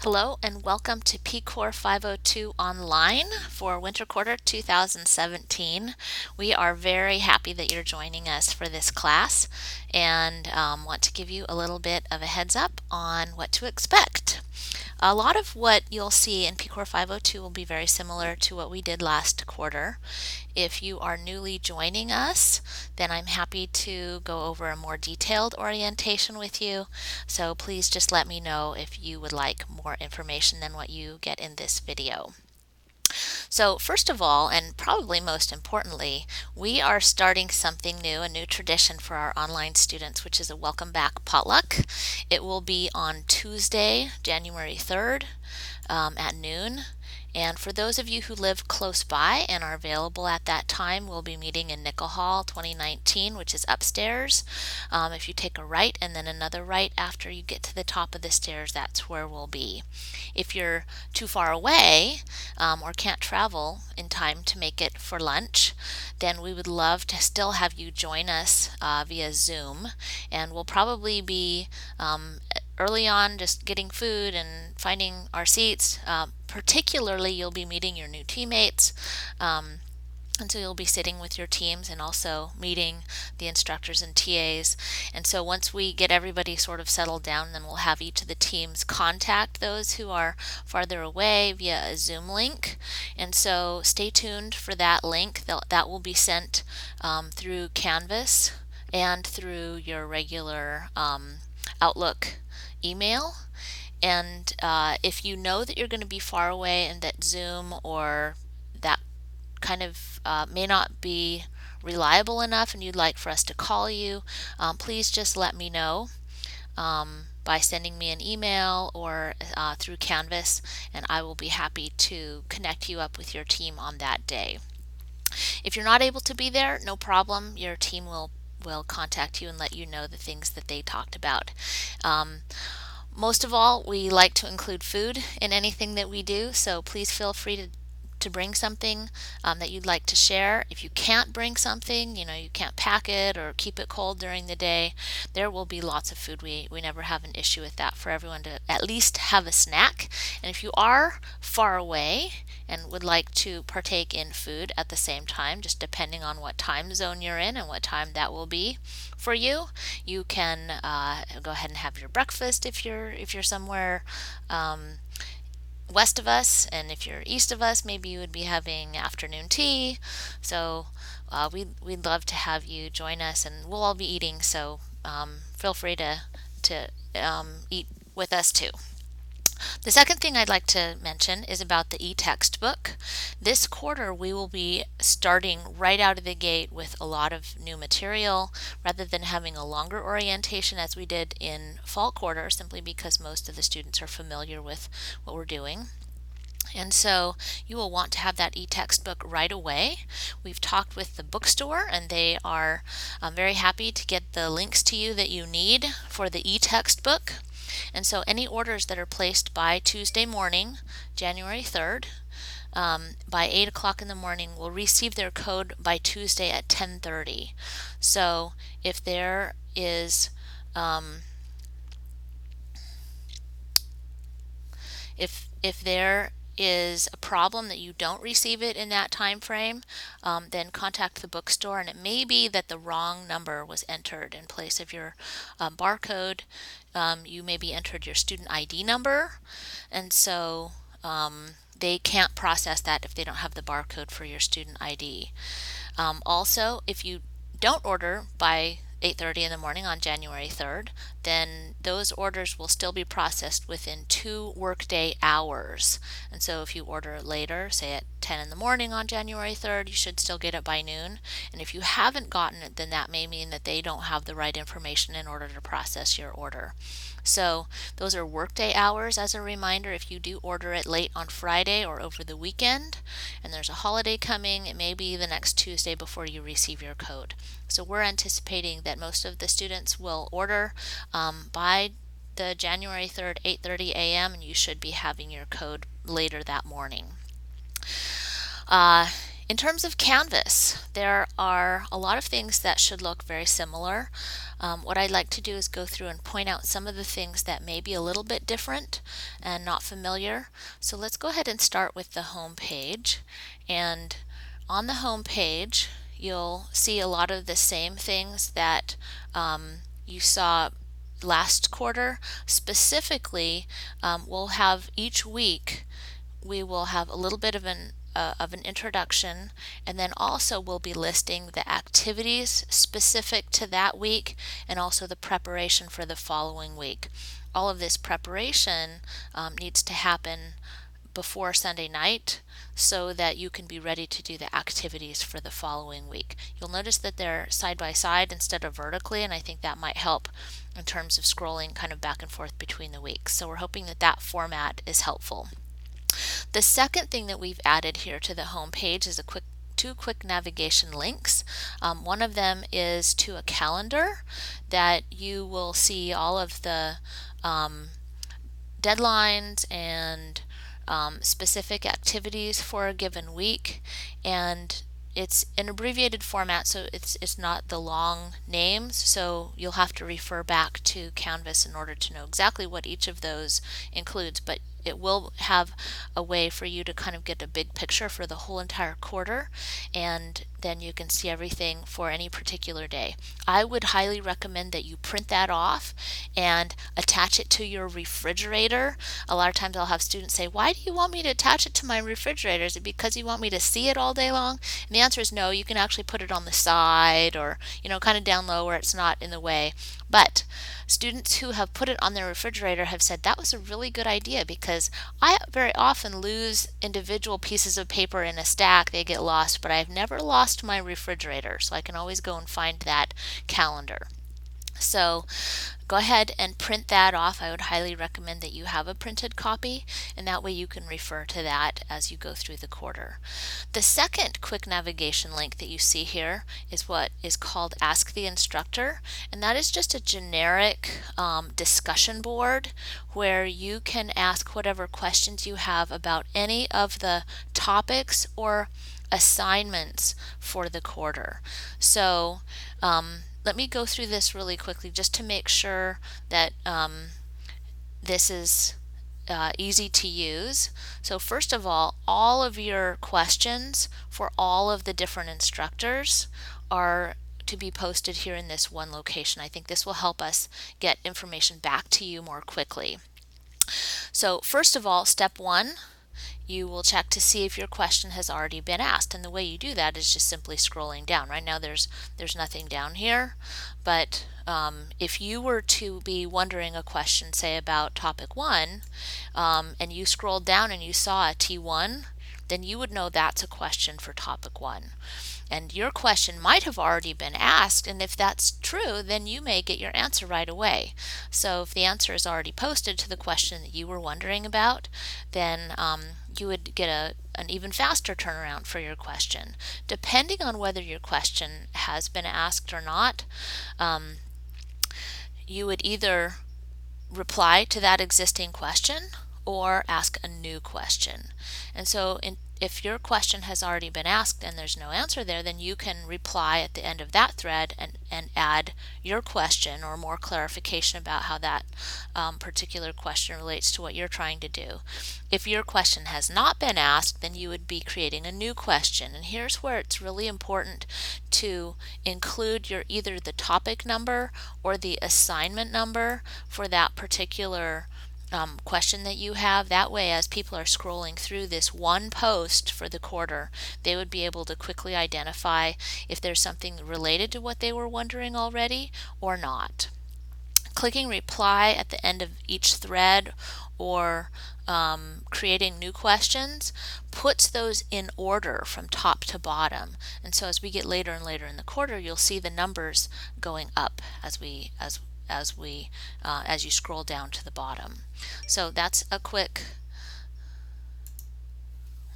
Hello and welcome to PCOR 502 online for winter quarter 2017. We are very happy that you're joining us for this class and want to give you a little bit of a heads up on what to expect. A lot of what you'll see in PCOR 502 will be very similar to what we did last quarter. If you are newly joining us, then I'm happy to go over a more detailed orientation with you. So please just let me know if you would like more information than what you get in this video. So first of all, and probably most importantly, we are starting something new, a new tradition for our online students, which is a welcome back potluck. It will be on Tuesday, January 3rd at noon. And for those of you who live close by and are available at that time, we'll be meeting in Nickel Hall 2019, which is upstairs. If you take a right and then another right after you get to the top of the stairs, that's where we'll be. If you're too far away or can't travel in time to make it for lunch, then we would love to still have you join us via Zoom. And we'll probably be early on just getting food and finding our seats. Particularly, you'll be meeting your new teammates. And so you'll be sitting with your teams and also meeting the instructors and TAs. And so once we get everybody sort of settled down, then we'll have each of the teams contact those who are farther away via a Zoom link. And so stay tuned for that link. That will be sent through Canvas and through your regular Outlook email. And if you know that you're going to be far away and that Zoom or that kind of may not be reliable enough and you'd like for us to call you, please just let me know by sending me an email or through Canvas, and I will be happy to connect you up with your team on that day. If you're not able to be there, no problem. Your team will contact you and let you know the things that they talked about. Most of all, we like to include food in anything that we do, so please feel free to bring something that you'd like to share. If you can't bring something, you can't pack it or keep it cold during the day, there will be lots of food. We never have an issue with that, for everyone to at least have a snack. And if you are far away and would like to partake in food at the same time, just depending on what time zone you're in and what time that will be for you, you can go ahead and have your breakfast if you're somewhere west of us, and if you're east of us, maybe you would be having afternoon tea. So we'd love to have you join us, and we'll all be eating, so feel free to eat with us too. The second thing I'd like to mention is about the e-textbook. This quarter we will be starting right out of the gate with a lot of new material rather than having a longer orientation as we did in fall quarter, simply because most of the students are familiar with what we're doing. And so you will want to have that e-textbook right away. We've talked with the bookstore and they are very happy to get the links to you that you need for the e-textbook. And so any orders that are placed by Tuesday morning, January 3rd, by 8 o'clock in the morning will receive their code by Tuesday at 10:30. So if there is if there is a problem that you don't receive it in that time frame, then contact the bookstore, and it may be that the wrong number was entered in place of your barcode. You maybe entered your student ID number, and so they can't process that if they don't have the barcode for your student ID. Also, if you don't order by 8:30 in the morning on January 3rd, then those orders will still be processed within 2 workday hours. And so if you order later, say at 10 in the morning on January 3rd, you should still get it by noon. And if you haven't gotten it, then that may mean that they don't have the right information in order to process your order. So those are workday hours. As a reminder, if you do order it late on Friday or over the weekend and there's a holiday coming, it may be the next Tuesday before you receive your code. So we're anticipating that most of the students will order by the January 3rd, 8:30 a.m., and you should be having your code later that morning. In terms of Canvas, there are a lot of things that should look very similar. What I'd like to do is go through and point out some of the things that may be a little bit different and not familiar. So let's go ahead and start with the home page. And on the home page, you'll see a lot of the same things that you saw last quarter. Specifically, we'll have each week we will have a little bit of an introduction, and then also we'll be listing the activities specific to that week and also the preparation for the following week. All of this preparation needs to happen before Sunday night so that you can be ready to do the activities for the following week. You'll notice that they're side by side instead of vertically, and I think that might help in terms of scrolling kind of back and forth between the weeks. So we're hoping that that format is helpful. The second thing that we've added here to the home page is two quick navigation links. One of them is to a calendar that you will see all of the deadlines and specific activities for a given week, and it's an abbreviated format, so it's not the long names, so you'll have to refer back to Canvas in order to know exactly what each of those includes, but it will have a way for you to kind of get a big picture for the whole entire quarter, and then you can see everything for any particular day. I would highly recommend that you print that off and attach it to your refrigerator. A lot of times I'll have students say, why do you want me to attach it to my refrigerator? Is it because you want me to see it all day long? And the answer is no. You can actually put it on the side or kind of down low where it's not in the way. But students who have put it on their refrigerator have said that was a really good idea, because I very often lose individual pieces of paper in a stack. They get lost, but I've never lost my refrigerator, so I can always go and find that calendar. So go ahead and print that off. I would highly recommend that you have a printed copy, and that way you can refer to that as you go through the quarter. The second quick navigation link that you see here is what is called Ask the Instructor, and that is just a generic discussion board where you can ask whatever questions you have about any of the topics or assignments for the quarter. So let me go through this really quickly just to make sure that this is easy to use. So first of all of your questions for all of the different instructors are to be posted here in this one location. I think this will help us get information back to you more quickly. So first of all, step one, you will check to see if your question has already been asked, and the way you do that is just simply scrolling down. Right now there's nothing down here, but if you were to be wondering a question, say about topic 1, and you scrolled down and you saw a T1, then you would know that's a question for topic 1. And your question might have already been asked, and if that's true, then you may get your answer right away. So if the answer is already posted to the question that you were wondering about, then you would get an even faster turnaround for your question. Depending on whether your question has been asked or not, you would either reply to that existing question or ask a new question. And so if your question has already been asked and there's no answer there, then you can reply at the end of that thread and add your question or more clarification about how that particular question relates to what you're trying to do. If your question has not been asked, then you would be creating a new question. And here's where it's really important to include either the topic number or the assignment number for that particular question that you have. That way, as people are scrolling through this one post for the quarter, they would be able to quickly identify if there's something related to what they were wondering already or not. Clicking reply at the end of each thread or creating new questions puts those in order from top to bottom, and so as we get later and later in the quarter, you'll see the numbers going up as you scroll down to the bottom. So that's a quick,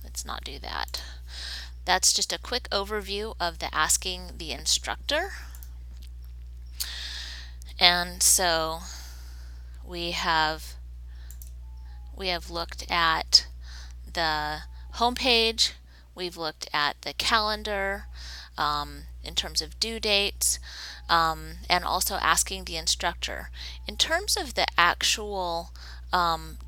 let's not do that. That's just a quick overview of the asking the instructor. And so we have looked at the home page, we've looked at the calendar, in terms of due dates, and also asking the instructor. In terms of the actual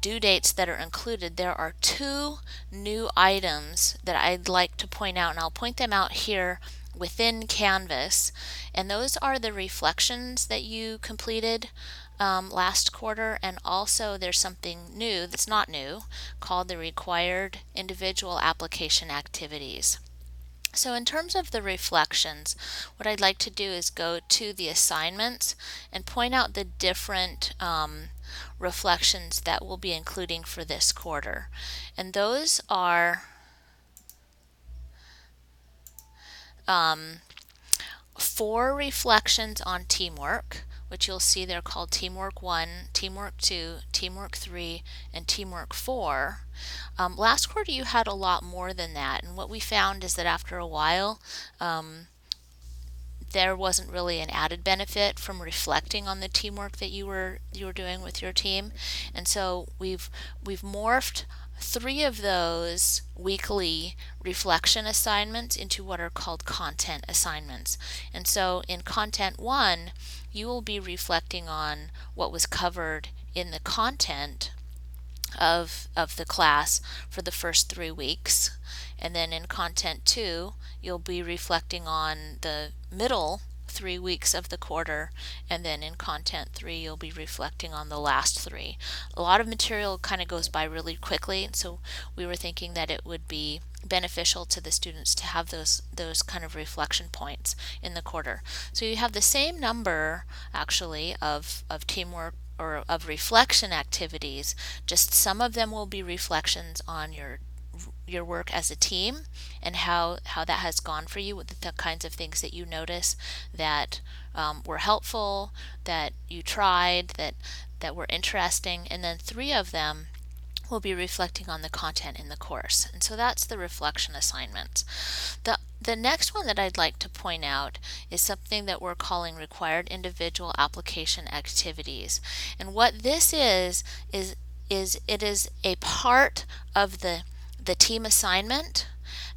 due dates that are included, there are two new items that I'd like to point out, and I'll point them out here within Canvas, and those are the reflections that you completed last quarter, and also there's something new that's not new called the required individual application activities. So in terms of the reflections, what I'd like to do is go to the assignments and point out the different reflections that we'll be including for this quarter. And those are 4 reflections on teamwork, which you'll see they're called Teamwork 1, Teamwork 2, Teamwork 3, and Teamwork 4. Last quarter you had a lot more than that, and what we found is that after a while there wasn't really an added benefit from reflecting on the teamwork that you were doing with your team, and so we've morphed 3 of those weekly reflection assignments into what are called content assignments. And so in content 1, you will be reflecting on what was covered in the content of the class for the first 3 weeks. And then in content 2, you'll be reflecting on the middle 3 weeks of the quarter, and then in content 3 you'll be reflecting on the last 3. A lot of material kind of goes by really quickly, so we were thinking that it would be beneficial to the students to have those kind of reflection points in the quarter. So you have the same number actually of teamwork or of reflection activities, just some of them will be reflections on your work as a team and how that has gone for you, with the kinds of things that you notice that were helpful, that you tried, that were interesting, and then 3 of them will be reflecting on the content in the course. And so that's the reflection assignments. The next one that I'd like to point out is something that we're calling required individual application activities. And what this is it is a part of the team assignment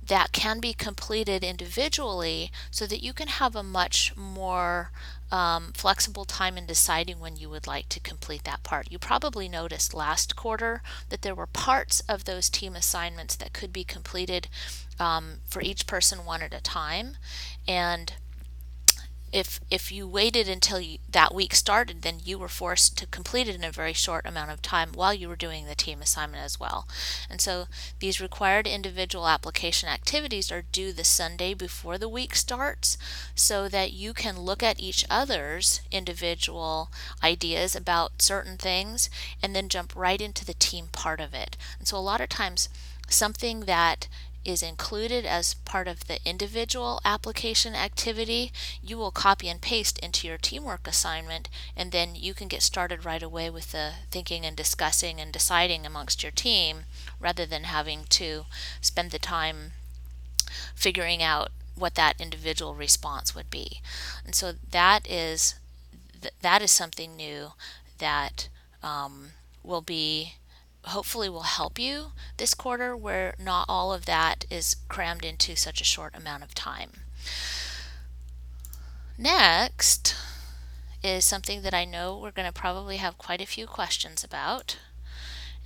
that can be completed individually so that you can have a much more flexible time in deciding when you would like to complete that part. You probably noticed last quarter that there were parts of those team assignments that could be completed for each person one at a time, and if you waited until that week started, then you were forced to complete it in a very short amount of time while you were doing the team assignment as well. And so these required individual application activities are due the Sunday before the week starts, so that you can look at each other's individual ideas about certain things and then jump right into the team part of it. And so a lot of times something that is included as part of the individual application activity, you will copy and paste into your teamwork assignment, and then you can get started right away with the thinking and discussing and deciding amongst your team, rather than having to spend the time figuring out what that individual response would be. And so that is something new that hopefully will help you this quarter, where not all of that is crammed into such a short amount of time. Next is something that I know we're going to probably have quite a few questions about,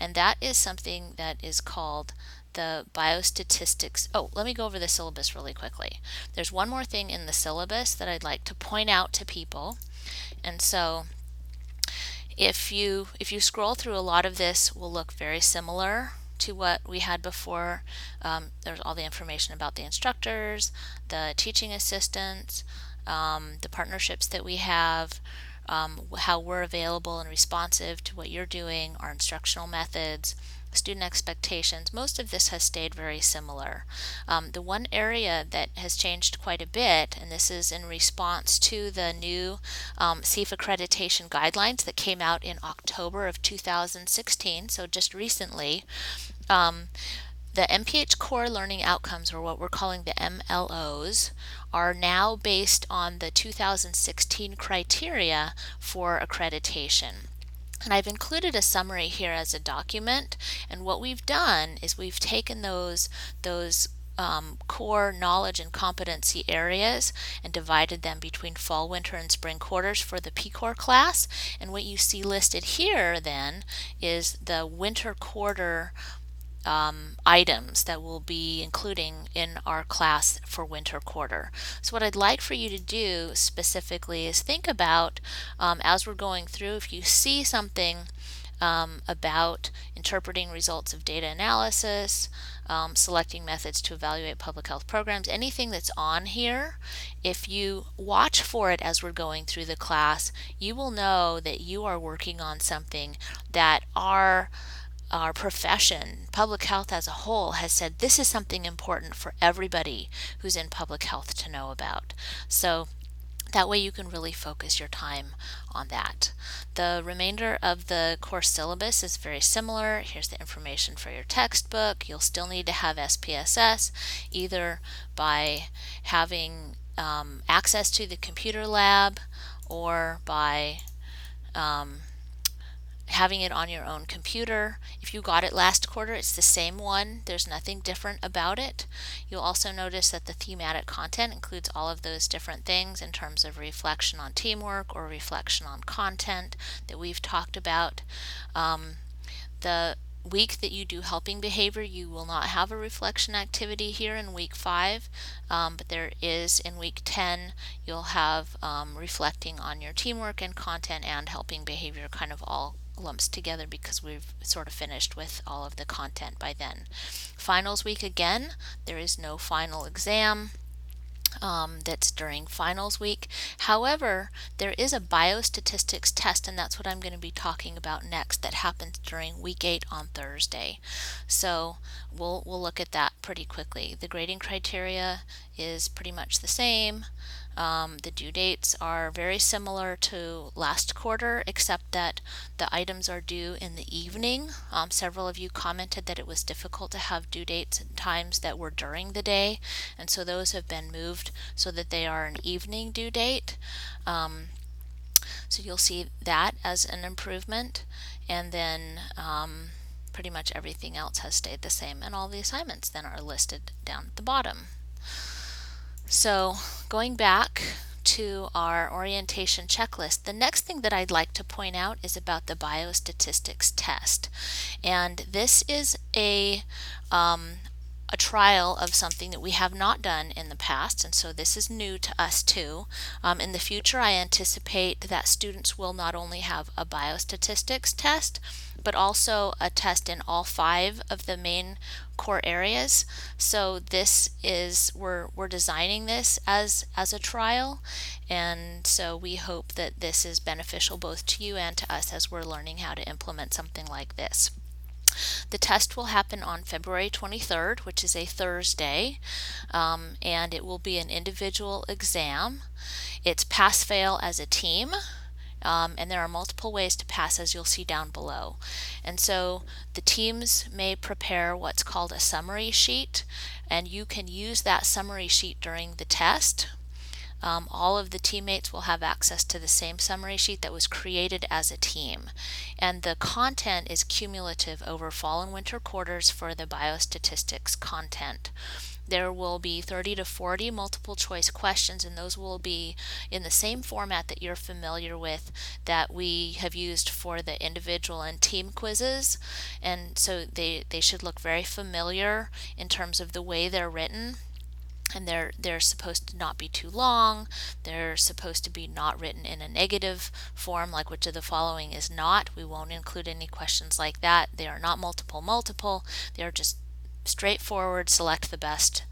and that is something that is called the biostatistics. Oh, let me go over the syllabus really quickly. There's one more thing in the syllabus that I'd like to point out to people, and so if you scroll through, a lot of this will look very similar to what we had before. There's all the information about the instructors, the teaching assistants, the partnerships that we have, how we're available and responsive to what you're doing, our instructional methods, student expectations. Most of this has stayed very similar. The one area that has changed quite a bit, and this is in response to the new SEAF accreditation guidelines that came out in October of 2016, so just recently, the MPH core learning outcomes, or what we're calling the MLOs, are now based on the 2016 criteria for accreditation. And I've included a summary here as a document, and what we've done is we've taken those core knowledge and competency areas and divided them between fall, winter, and spring quarters for the PCOR class. And what you see listed here then is the winter quarter items that we'll be including in our class for winter quarter. So what I'd like for you to do specifically is think about, as we're going through, if you see something about interpreting results of data analysis, selecting methods to evaluate public health programs, anything that's on here, if you watch for it as we're going through the class, you will know that you are working on something that our profession, public health as a whole, has said this is something important for everybody who's in public health to know about. So that way you can really focus your time on that. The remainder of the course syllabus is very similar. Here's the information for your textbook. You'll still need to have SPSS, either by having access to the computer lab or by having it on your own computer. If you got it last quarter, it's the same one. There's nothing different about it. You'll also notice that the thematic content includes all of those different things in terms of reflection on teamwork or reflection on content that we've talked about. The week that you do helping behavior, you will not have a reflection activity here in week 5, but there is in week 10. You'll have reflecting on your teamwork and content and helping behavior kind of all lumps together because we've sort of finished with all of the content by then. Finals week, again, there is no final exam that's during finals week. However, there is a biostatistics test, and that's what I'm going to be talking about next, that happens during week 8 on Thursday. So we'll look at that pretty quickly. The grading criteria is pretty much the same. The due dates are very similar to last quarter, except that the items are due in the evening. Several of you commented that it was difficult to have due dates and times that were during the day, and so those have been moved so that they are an evening due date. So you'll see that as an improvement, and then pretty much everything else has stayed the same, and all the assignments then are listed down at the bottom. So going back to our orientation checklist, the next thing that I'd like to point out is about the Biostatistics Test. And this is a trial of something that we have not done in the past, and so this is new to us too. In the future, I anticipate that students will not only have a biostatistics test, but also a test in all 5 of the main core areas. So this is, we're designing this as a trial, and so we hope that this is beneficial both to you and to us as we're learning how to implement something like this. The test will happen on February 23rd, which is a Thursday, and it will be an individual exam. It's pass-fail as a team. And there are multiple ways to pass, as you'll see down below. And so the teams may prepare what's called a summary sheet, and you can use that summary sheet during the test. All of the teammates will have access to the same summary sheet that was created as a team. And the content is cumulative over fall and winter quarters for the biostatistics content. There will be 30 to 40 multiple choice questions, and those will be in the same format that you're familiar with that we have used for the individual and team quizzes. And so they should look very familiar in terms of the way they're written. And they're supposed to not be too long. They're supposed to be not written in a negative form, like which of the following is not. We won't include any questions like that. They are not multiple. They're just straightforward, select the best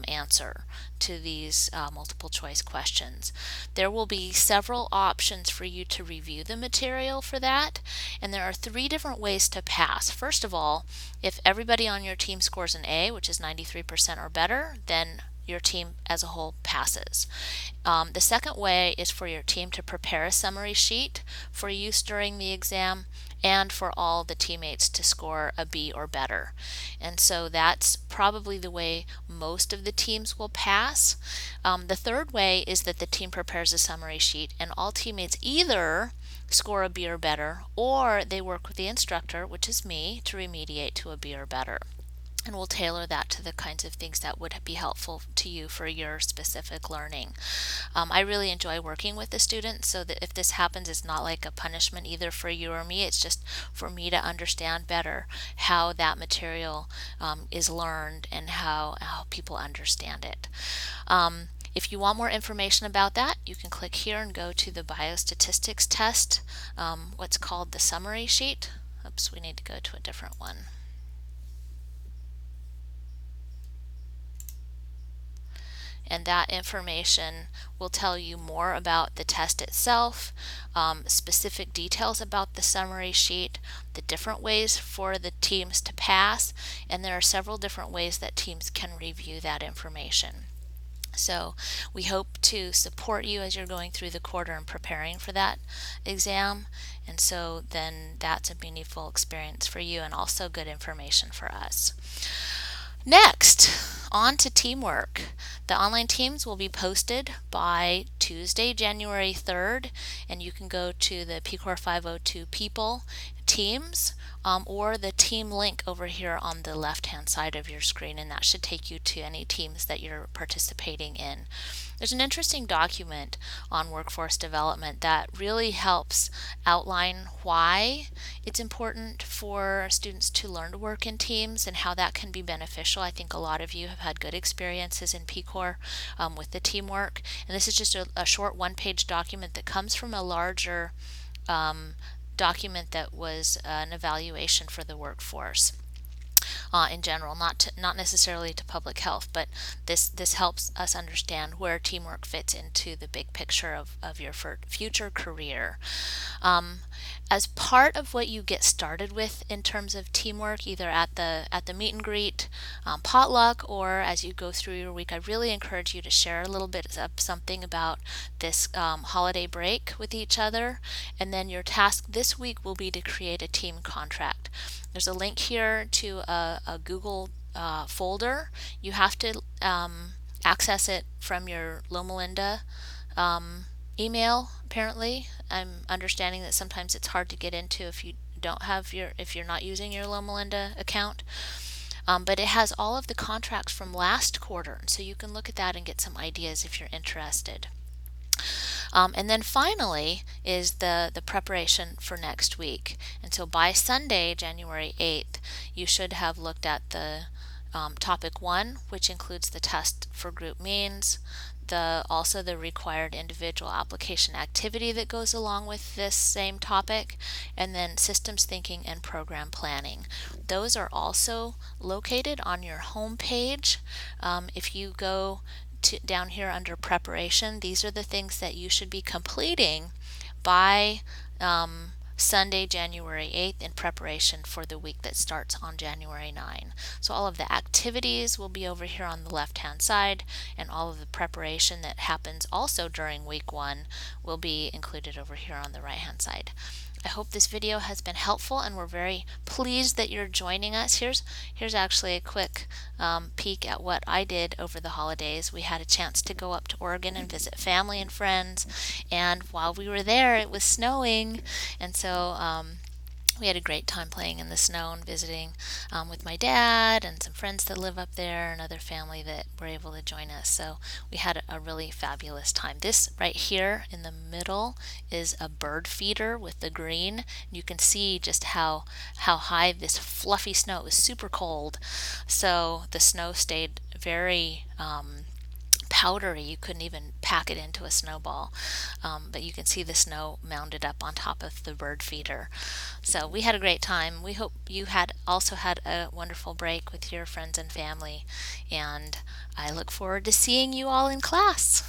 answer to these multiple choice questions. There will be several options for you to review the material for that, and there are 3 different ways to pass. First of all, if everybody on your team scores an A, which is 93% or better, then your team as a whole passes. The second way is for your team to prepare a summary sheet for use during the exam, and for all the teammates to score a B or better. And so that's probably the way most of the teams will pass. The third way is that the team prepares a summary sheet and all teammates either score a B or better, or they work with the instructor, which is me, to remediate to a B or better. and we'll tailor that to the kinds of things that would be helpful to you for your specific learning. I really enjoy working with the students, so that if this happens, it's not like a punishment either for you or me. It's just for me to understand better how that material is learned and how people understand it. If you want more information about that, you can click here and go to the Biostatistics Test, what's called the summary sheet. Oops, we need to go to a different one. And that information will tell you more about the test itself, specific details about the summary sheet, the different ways for the teams to pass, and there are several different ways that teams can review that information. So we hope to support you as you're going through the quarter and preparing for that exam, and so then that's a meaningful experience for you and also good information for us. Next, on to teamwork. The online teams will be posted by Tuesday, January 3rd, and you can go to the PCOR 502 People Teams or the team link over here on the left-hand side of your screen, and that should take you to any teams that you're participating in. There's an interesting document on workforce development that really helps outline why it's important for students to learn to work in teams and how that can be beneficial. I think a lot of you have had good experiences in PCOR with the teamwork, and this is just a short one-page document that comes from a larger document that was an evaluation for the workforce. In general, not necessarily to public health, but this helps us understand where teamwork fits into the big picture of your future career. As part of what you get started with in terms of teamwork, either at the meet and greet, potluck, or as you go through your week, I really encourage you to share a little bit of something about this holiday break with each other, and then your task this week will be to create a team contract. There's a link here to a Google folder. You have to access it from your Loma Linda email, apparently. I'm understanding that sometimes it's hard to get into if you're not using your Loma Linda account. But it has all of the contracts from last quarter, so you can look at that and get some ideas if you're interested. And then finally is the preparation for next week. And so by Sunday, January 8th, you should have looked at the topic 1, which includes the test for group means, also the required individual application activity that goes along with this same topic, and then systems thinking and program planning. Those are also located on your home page. If you go down here under preparation, these are the things that you should be completing by Sunday, January 8th, in preparation for the week that starts on January 9. So all of the activities will be over here on the left-hand side, and all of the preparation that happens also during week 1 will be included over here on the right-hand side. I hope this video has been helpful, and we're very pleased that you're joining us. Here's actually a quick peek at what I did over the holidays. We had a chance to go up to Oregon and visit family and friends, and while we were there it was snowing, and so we had a great time playing in the snow and visiting with my dad and some friends that live up there and other family that were able to join us. So we had a really fabulous time. This right here in the middle is a bird feeder with the green. You can see just how high this fluffy snow, it was super cold. So the snow stayed very powdery. You couldn't even pack it into a snowball, but you can see the snow mounded up on top of the bird feeder. So we had a great time. We hope you also had a wonderful break with your friends and family, and I look forward to seeing you all in class.